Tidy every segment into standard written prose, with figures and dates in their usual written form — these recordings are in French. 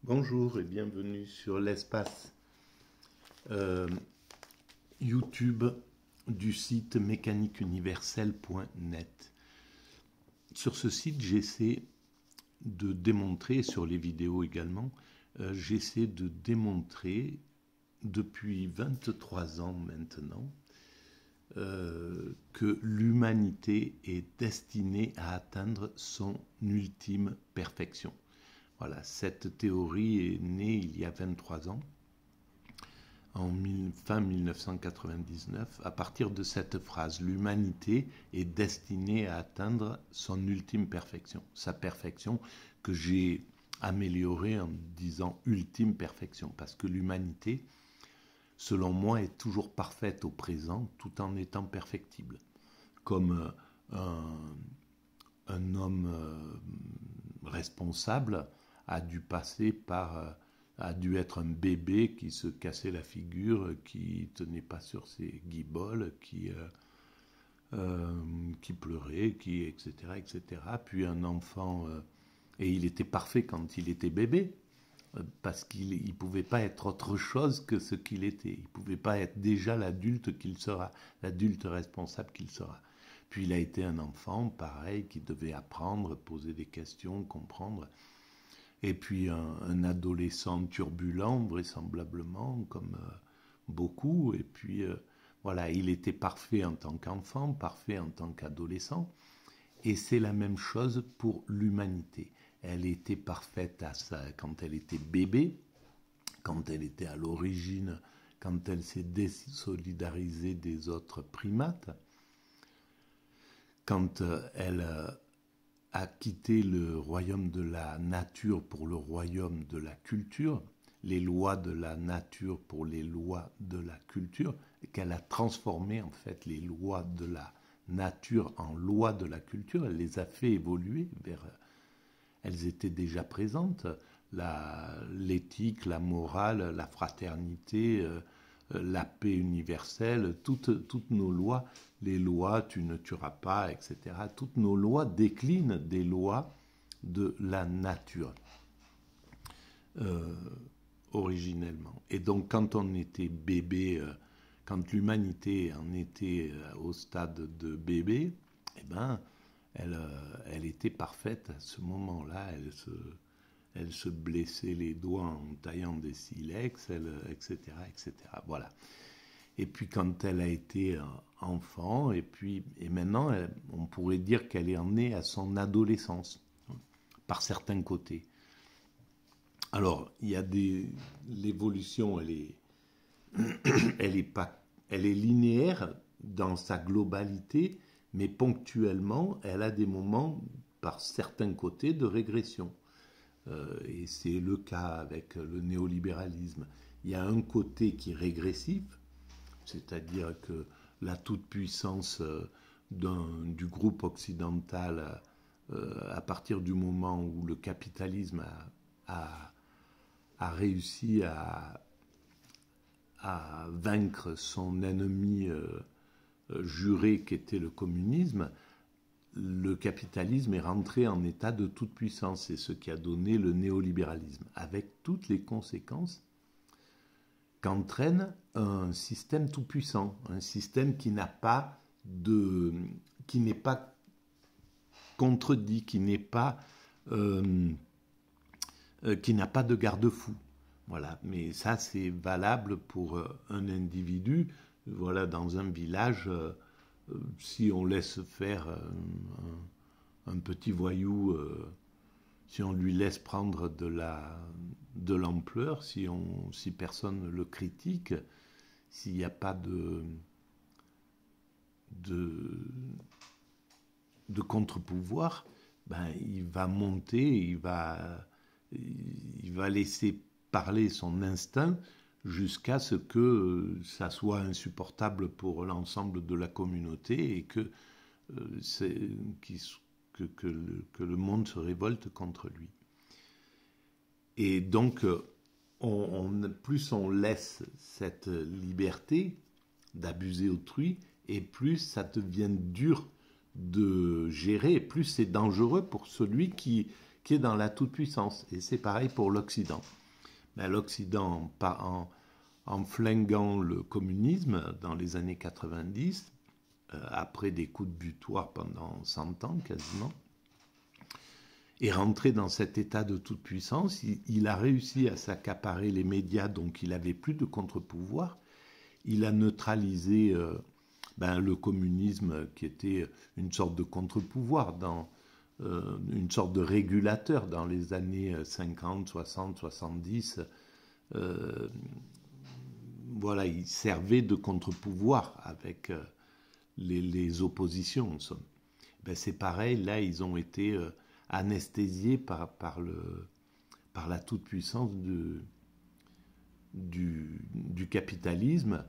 Bonjour et bienvenue sur l'espace YouTube du site mécaniqueuniverselle.net. Sur ce site, j'essaie de démontrer, sur les vidéos également, j'essaie de démontrer depuis 23 ans maintenant que l'humanité est destinée à atteindre son ultime perfection. Voilà, cette théorie est née il y a 23 ans, fin 1999, à partir de cette phrase. L'humanité est destinée à atteindre son ultime perfection. Sa perfection que j'ai améliorée en disant ultime perfection, parce que l'humanité, selon moi, est toujours parfaite au présent, tout en étant perfectible. Comme un homme responsable a dû a dû être un bébé qui se cassait la figure, qui tenait pas sur ses guiboles, qui pleurait, etc., etc. Puis un enfant, et il était parfait quand il était bébé, parce qu'il ne pouvait pas être autre chose que ce qu'il était. Il ne pouvait pas être déjà l'adulte qu'il sera, l'adulte responsable qu'il sera. Puis il a été un enfant, pareil, qui devait apprendre, poser des questions, comprendre. Et puis un adolescent turbulent, vraisemblablement, comme beaucoup. Et puis voilà, il était parfait en tant qu'enfant, parfait en tant qu'adolescent. Et c'est la même chose pour l'humanité. Elle était parfaite quand elle était bébé, quand elle était à l'origine, quand elle s'est désolidarisée des autres primates, quand elle a quitté le royaume de la nature pour le royaume de la culture, les lois de la nature pour les lois de la culture, et qu'elle a transformé en fait les lois de la nature en lois de la culture, elle les a fait évoluer vers... Elles étaient déjà présentes, l'éthique, la morale, la fraternité, la paix universelle, toutes nos lois, les lois tu ne tueras pas, etc. Toutes nos lois déclinent des lois de la nature, originellement. Et donc quand on était bébé, quand l'humanité en était au stade de bébé, eh ben, elle était parfaite à ce moment-là, elle se blessait les doigts en taillant des silex, etc., etc. Voilà. Et puis quand elle a été enfant, et maintenant, on pourrait dire qu'elle est née à son adolescence, par certains côtés. Alors, il y a l'évolution, elle est linéaire dans sa globalité, mais ponctuellement, elle a des moments, par certains côtés, de régression. Et c'est le cas avec le néolibéralisme. Il y a un côté qui est régressif, c'est-à-dire que la toute-puissance du groupe occidental, à partir du moment où le capitalisme a réussi à vaincre son ennemi juré qu'était le communisme, le capitalisme est rentré en état de toute puissance. C'est ce qui a donné le néolibéralisme, avec toutes les conséquences qu'entraîne un système tout puissant, un système qui n'est pas contredit, qui n'a pas de garde-fou. Voilà. Mais ça, c'est valable pour un individu. Voilà, dans un village, si on laisse faire un petit voyou, si on lui laisse prendre de l'ampleur, si personne ne le critique, s'il n'y a pas de contre-pouvoir, ben, il va monter, il va laisser parler son instinct jusqu'à ce que ça soit insupportable pour l'ensemble de la communauté et que le monde se révolte contre lui. Et donc, plus on laisse cette liberté d'abuser autrui, et plus ça devient dur de gérer, et plus c'est dangereux pour celui qui qui est dans la toute-puissance. Et c'est pareil pour l'Occident. Ben, l'Occident, en flinguant le communisme dans les années 90, après des coups de butoir pendant 100 ans quasiment, est rentré dans cet état de toute-puissance. Il a réussi à s'accaparer les médias, donc il n'avait plus de contre-pouvoir. Il a neutralisé le communisme qui était une sorte de contre-pouvoir, une sorte de régulateur dans les années 50, 60, 70. Voilà, il servait de contre-pouvoir avec les oppositions, en somme. Ben, c'est pareil, là, ils ont été anesthésiés par la toute-puissance du capitalisme.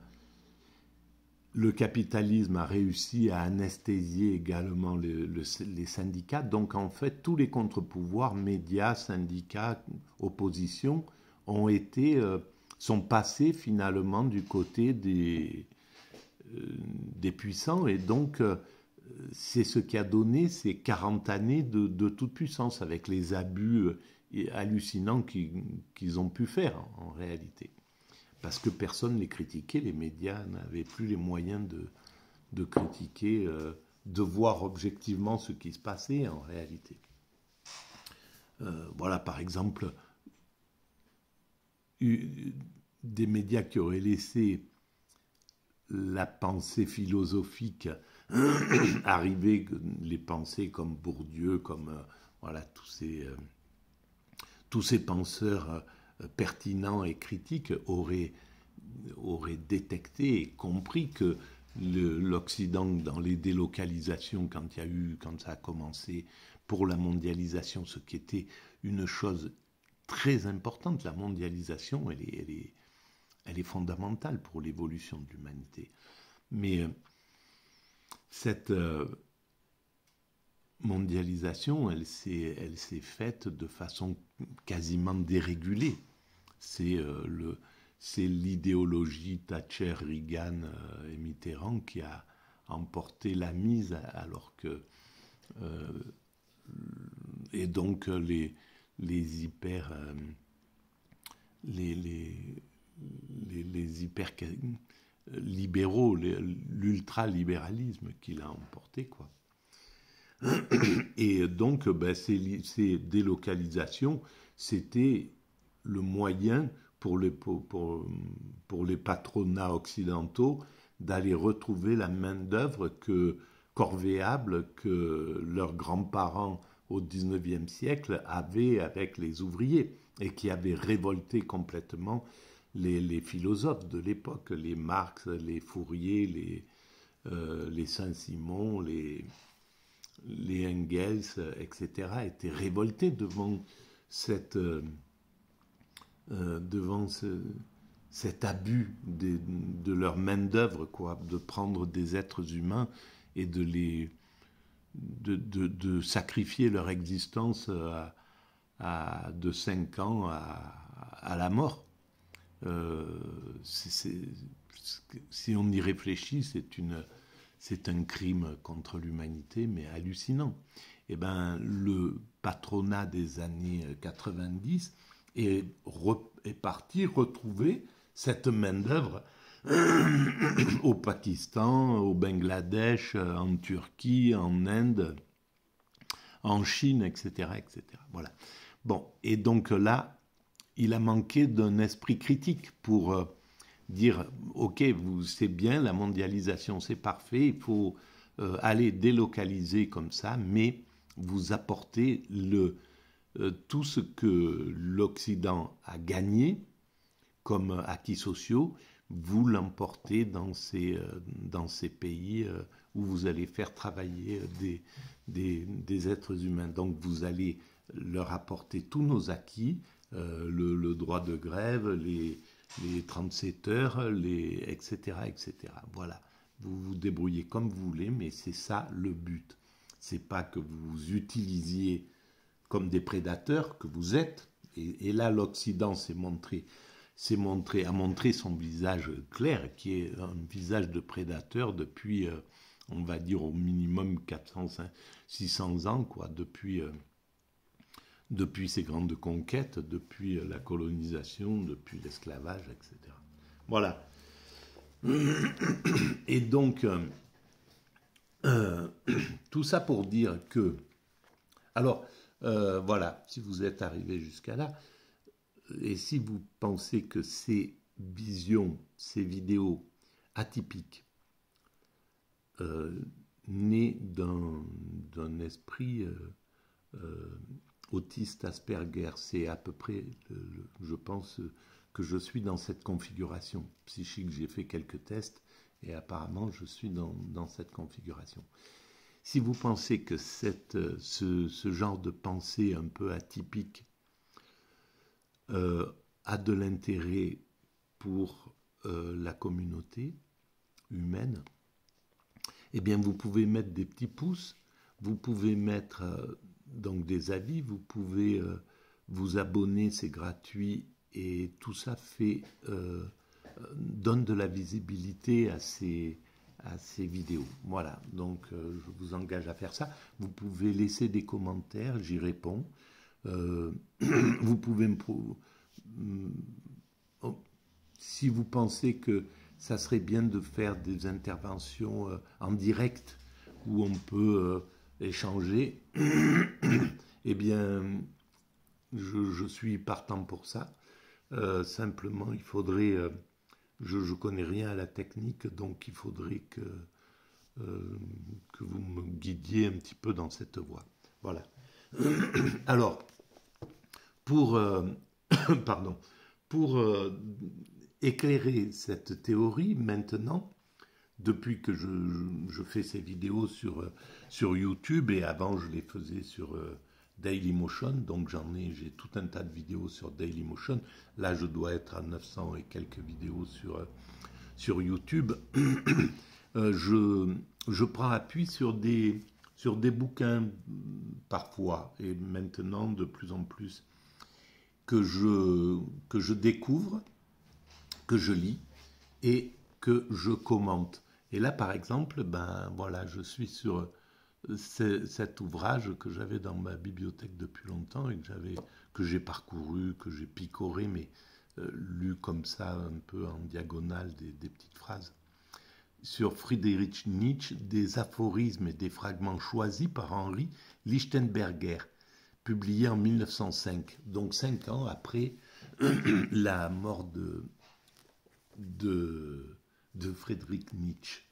Le capitalisme a réussi à anesthésier également les syndicats. Donc, en fait, tous les contre-pouvoirs, médias, syndicats, opposition, sont passés finalement du côté des puissants. Et donc, c'est ce qui a donné ces 40 années de toute puissance, avec les abus hallucinants qu'ils ont pu faire en réalité. Parce que personne ne les critiquait, les médias n'avaient plus les moyens de critiquer, de voir objectivement ce qui se passait en réalité. Voilà, par exemple, des médias qui auraient laissé la pensée philosophique arriver, les pensées comme Bourdieu, comme voilà, tous ces penseurs pertinents et critiques auraient détecté et compris que l'Occident, dans les délocalisations, quand ça a commencé pour la mondialisation, ce qui était une chose très importante, la mondialisation, elle est fondamentale pour l'évolution de l'humanité. Mais cette mondialisation, elle s'est faite de façon quasiment dérégulée. C'est l'idéologie Thatcher, Reagan et Mitterrand qui a emporté la mise, alors que et donc les hyper libéraux, l'ultralibéralisme qui l'a emporté, quoi. Et donc, ces délocalisations, c'était le moyen pour les patronats occidentaux d'aller retrouver la main-d'œuvre corvéable que leurs grands-parents au XIXe siècle avaient avec les ouvriers et qui avaient révolté complètement les philosophes de l'époque, les Marx, les Fourier, les Saint-Simon, les Engels, etc., étaient révoltés devant cet abus de leur main-d'œuvre, quoi, de prendre des êtres humains et de sacrifier leur existence de 5 ans à la mort. Si on y réfléchit, c'est un crime contre l'humanité, mais hallucinant. Eh ben, le patronat des années 90 est parti retrouver cette main-d'œuvre au Pakistan, au Bangladesh, en Turquie, en Inde, en Chine, etc., etc. Voilà. Bon, et donc là, il a manqué d'un esprit critique pour dire « Ok, c'est bien, la mondialisation, c'est parfait, il faut aller délocaliser comme ça, mais vous apportez tout ce que l'Occident a gagné comme acquis sociaux, vous l'emportez dans ces pays où vous allez faire travailler des êtres humains. Donc vous allez leur apporter tous nos acquis, le droit de grève, les 37 heures, etc., etc. Voilà, vous vous débrouillez comme vous voulez, mais c'est ça le but. C'est pas que vous utilisiez comme des prédateurs que vous êtes. Et là, l'Occident a montré son visage clair, qui est un visage de prédateur depuis, on va dire, au minimum 400, 600 ans, quoi, depuis depuis ces grandes conquêtes, depuis la colonisation, depuis l'esclavage, etc. Voilà. Et donc, tout ça pour dire que... Alors, voilà, si vous êtes arrivé jusqu'à là, et si vous pensez que ces visions, ces vidéos atypiques, nées d'un esprit autiste Asperger, c'est à peu près, je pense que je suis dans cette configuration psychique. J'ai fait quelques tests et apparemment je suis dans cette configuration. Si vous pensez que ce genre de pensée un peu atypique a de l'intérêt pour la communauté humaine, eh bien vous pouvez mettre des petits pouces, vous pouvez mettre donc des avis, vous pouvez vous abonner, c'est gratuit, et tout ça donne de la visibilité à ces vidéos. Voilà, donc je vous engage à faire ça. Vous pouvez laisser des commentaires, j'y réponds. Vous pouvez si vous pensez que ça serait bien de faire des interventions en direct où on peut échanger, eh bien, je suis partant pour ça. Simplement, il faudrait... je ne connais rien à la technique, donc il faudrait que vous me guidiez un petit peu dans cette voie. Voilà. Alors, pour... pardon. Pour éclairer cette théorie, maintenant, depuis que je fais ces vidéos sur YouTube, et avant je les faisais sur Dailymotion, donc j'ai tout un tas de vidéos sur Dailymotion. Là, je dois être à 900 et quelques vidéos sur YouTube. Je prends appui sur des bouquins parfois, et maintenant de plus en plus, que je découvre, que je lis et que je commente. Et là, par exemple, ben voilà, je suis sur cet ouvrage que j'avais dans ma bibliothèque depuis longtemps et que j'ai parcouru, que j'ai picoré, mais lu comme ça, un peu en diagonale, des petites phrases, sur Friedrich Nietzsche, des aphorismes et des fragments choisis par Henri Lichtenberger, publié en 1905, donc 5 ans après la mort de Friedrich Nietzsche.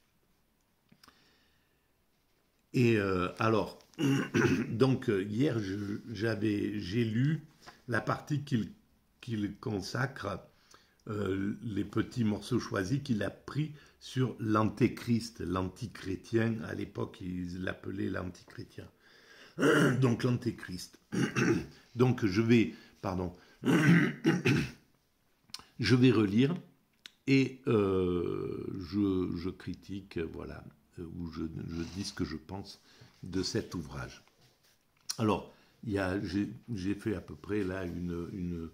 Et alors, donc hier, j'ai lu la partie qu'il consacre, les petits morceaux choisis qu'il a pris sur l'antéchrist, l'antichrétien. À l'époque, ils l'appelaient l'antichrétien. Donc l'antéchrist. Donc je vais relire et je critique, voilà, ou je dis ce que je pense de cet ouvrage. Alors, j'ai fait à peu près là une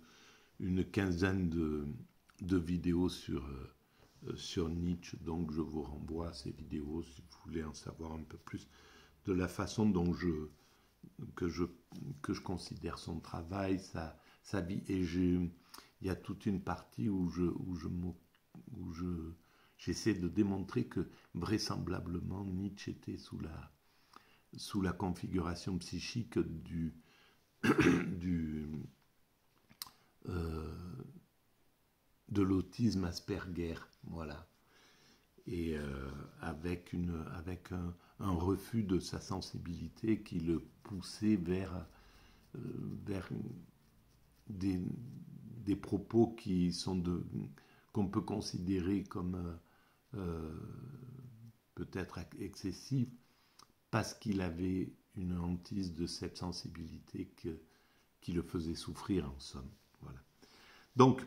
quinzaine de vidéos sur Nietzsche, donc je vous renvoie à ces vidéos si vous voulez en savoir un peu plus de la façon dont que je considère son travail, sa vie. Et il y a toute une partie où j'essaie de démontrer que vraisemblablement Nietzsche était sous la configuration psychique de l'autisme Asperger, voilà. Et avec un refus de sa sensibilité qui le poussait vers des propos qu'on peut considérer comme peut-être excessifs, parce qu'il avait une hantise de cette sensibilité qui le faisait souffrir, en somme. Voilà. Donc,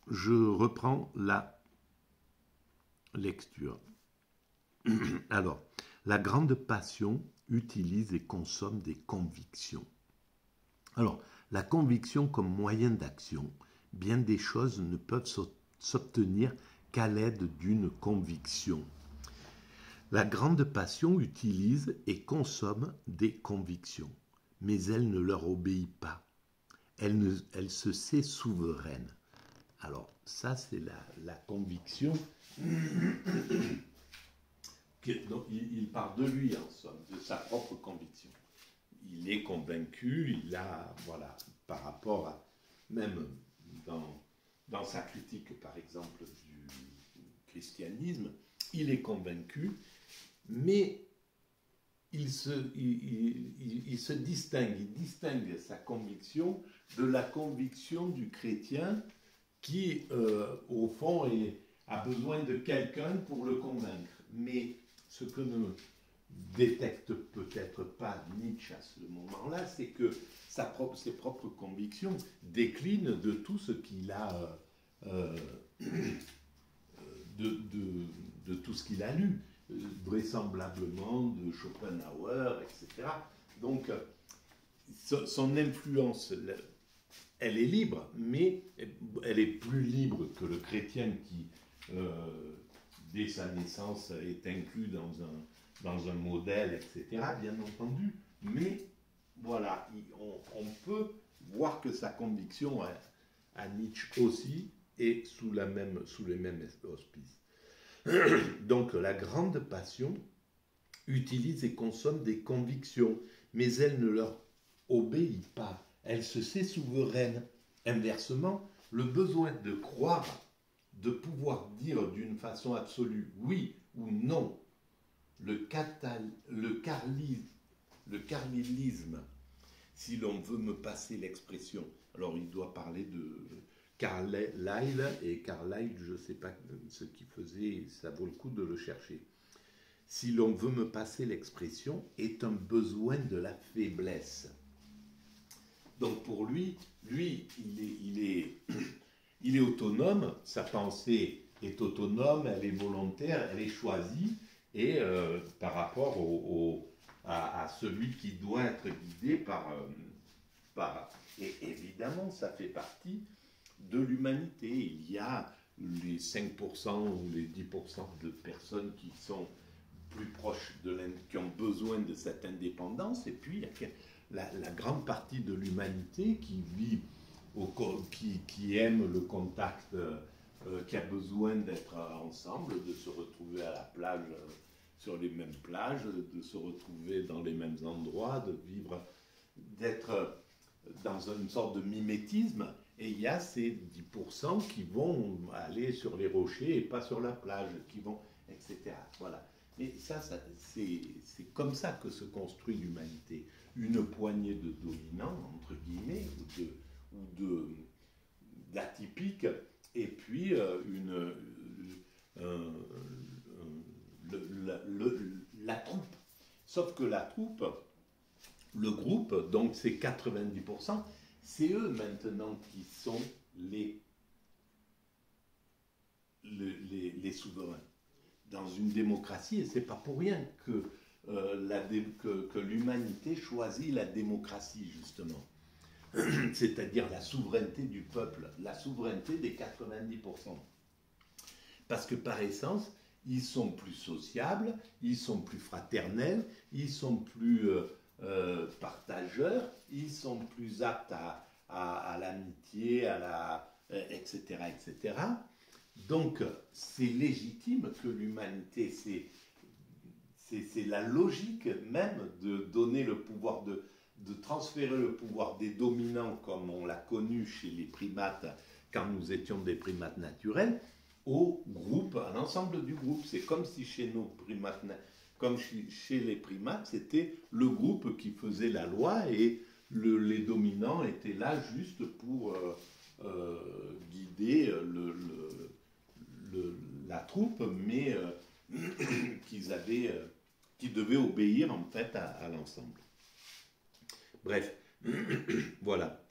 je reprends la lecture. Alors, la grande passion utilise et consomme des convictions. Alors, la conviction comme moyen d'action, bien des choses ne peuvent s'obtenir qu'à l'aide d'une conviction. La grande passion utilise et consomme des convictions, mais elle ne leur obéit pas. elle se sait souveraine. Alors, ça, c'est la conviction. Donc, il part de lui, en somme, de sa propre conviction. Il est convaincu, il a, voilà, par rapport à, même dans sa critique, par exemple, du christianisme, il est convaincu, mais il se distingue, il distingue sa conviction de la conviction du chrétien qui, au fond, a besoin de quelqu'un pour le convaincre. Mais ce que ne détecte peut-être pas Nietzsche à ce moment-là, c'est que ses propres convictions déclinent de tout ce qu'il a, de tout ce qu'il a lu, vraisemblablement de Schopenhauer, etc. Donc, son influence, elle est libre, mais elle est plus libre que le chrétien qui, dès sa naissance, est inclus dans un modèle, etc., bien entendu. Mais voilà, on peut voir que sa conviction à Nietzsche aussi est sous les mêmes auspices. Donc la grande passion utilise et consomme des convictions, mais elle ne leur obéit pas. Elle se sait souveraine. Inversement, le besoin de croire, de pouvoir dire d'une façon absolue oui ou non, le carlylisme, si l'on veut me passer l'expression. Alors il doit parler de Carlyle, et Carlyle, je ne sais pas ce qu'il faisait, ça vaut le coup de le chercher. Si l'on veut me passer l'expression, est un besoin de la faiblesse. Donc pour lui, il est autonome, sa pensée est autonome, elle est volontaire, elle est choisie, et par rapport à celui qui doit être guidé par... Et évidemment, ça fait partie de l'humanité. Il y a les 5% ou les 10% de personnes qui sont plus proches qui ont besoin de cette indépendance, et puis il y a la grande partie de l'humanité qui vit, qui aime le contact, qui a besoin d'être ensemble, de se retrouver à la plage, sur les mêmes plages, de se retrouver dans les mêmes endroits, de vivre, d'être dans une sorte de mimétisme. Et il y a ces 10% qui vont aller sur les rochers et pas sur la plage, qui vont, etc. Voilà. Mais ça c'est comme ça que se construit l'humanité. Une poignée de dominants, entre guillemets, ou d'atypiques, et puis la troupe. Sauf que la troupe, le groupe, donc c'est 90%, c'est eux maintenant qui sont les souverains. Dans une démocratie, et c'est pas pour rien que l'humanité choisit la démocratie, justement. C'est-à-dire la souveraineté du peuple, la souveraineté des 90%. Parce que par essence, ils sont plus sociables, ils sont plus fraternels, ils sont plus partageurs, ils sont plus aptes à l'amitié, etc., etc. Donc, c'est légitime que l'humanité, c'est la logique même de donner le pouvoir, de transférer le pouvoir des dominants, comme on l'a connu chez les primates, quand nous étions des primates naturels, au groupe, à l'ensemble du groupe. C'est comme si chez nos primates, comme chez les primates, c'était le groupe qui faisait la loi, et les dominants étaient là juste pour guider la troupe, mais qui devaient obéir en fait à l'ensemble. Bref, voilà.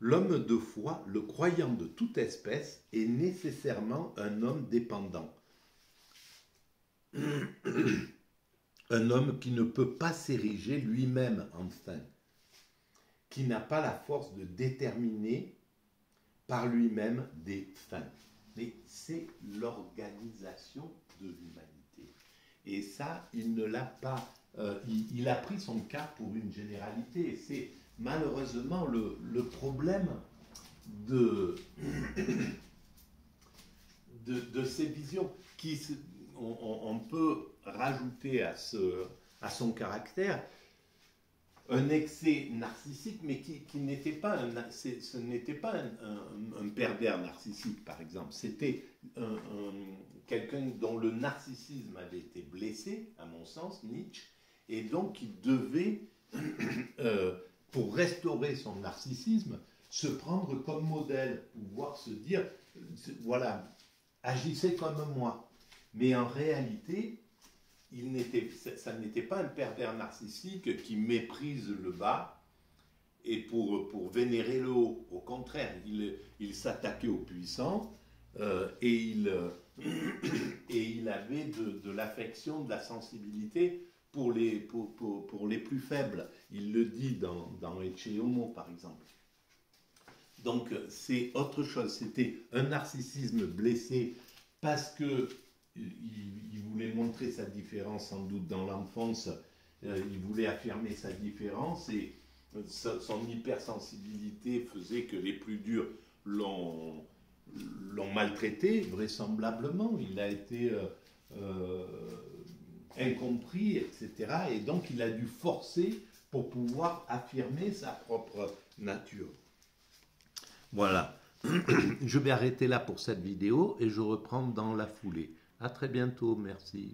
L'homme de foi, le croyant de toute espèce, est nécessairement un homme dépendant. Un homme qui ne peut pas s'ériger lui-même en fin, qui n'a pas la force de déterminer par lui-même des fins. Mais c'est l'organisation de l'humanité. Et ça, il ne l'a pas. Il a pris son cas pour une généralité. Et c'est malheureusement le problème de ces visions on peut rajouter à son caractère un excès narcissique, mais qui n'était pas ce n'était pas un pervers narcissique, par exemple. C'était quelqu'un dont le narcissisme avait été blessé, à mon sens, Nietzsche, et donc il devait, pour restaurer son narcissisme, se prendre comme modèle, pouvoir se dire, voilà, agissez comme moi. Mais en réalité, ça n'était pas un pervers narcissique qui méprise le bas et pour vénérer le haut. Au contraire, il s'attaquait aux puissants et il avait de l'affection, de la sensibilité pour les plus faibles. Il le dit dans Ecce Homo, par exemple. Donc c'est autre chose, c'était un narcissisme blessé parce que il voulait montrer sa différence sans doute dans l'enfance, il voulait affirmer sa différence et son hypersensibilité faisait que les plus durs l'ont maltraité, vraisemblablement, il a été incompris, etc. Et donc il a dû forcer pour pouvoir affirmer sa propre nature. Voilà, je vais arrêter là pour cette vidéo et je reprends dans la foulée. À très bientôt, merci.